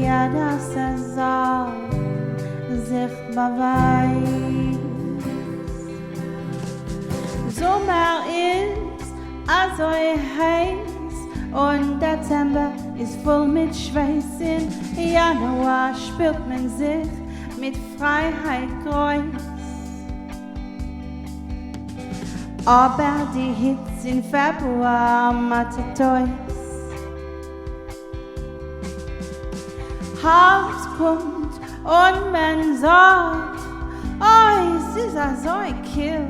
ja, das Saison sich beweist. Sommer ist also heiß und Dezember ist voll mit Schweiß. In Januar spürt man sich mit Freiheit groß. Aber die Hitze in Februar macht Teus. Herbst kommt und man sagt, oh, es ist so kill.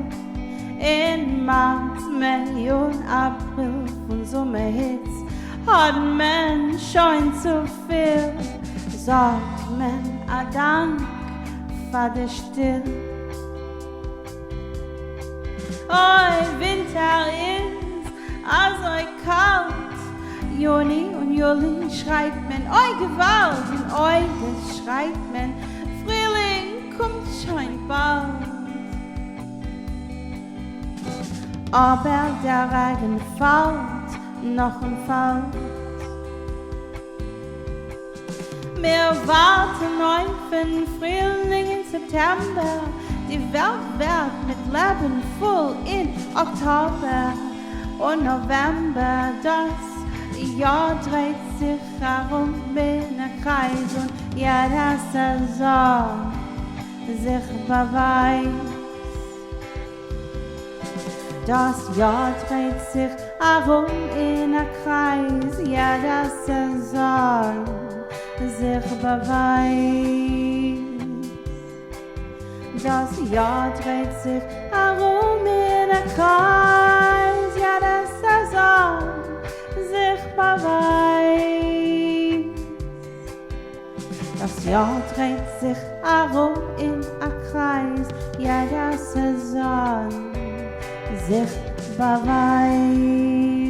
In März, Mai und April von Sommerhitze hat man schon zu viel. Sagt man a Dank für die Still. Oh, Winter ist also kalt. Juni und Juli schreit man, oi Gewalt, und oi, das schreit man, Frühling kommt schon bald. Aber der Regen fällt noch und fällt. Wir warten auf den Frühling in September. Die Welt wird mit Leben voll in Oktober und November. Das Jahr dreht sich herum in einem Kreis und ja, das Saison sich beweist. Das Jahr dreht sich herum in einem Kreis, ja, das Saison sich beweist. Das Jahr dreht sich herum in einem Kreis, ja, das Saison sich beweist. Das Jahr dreht sich herum in einem Kreis, ja, das Saison sich beweist.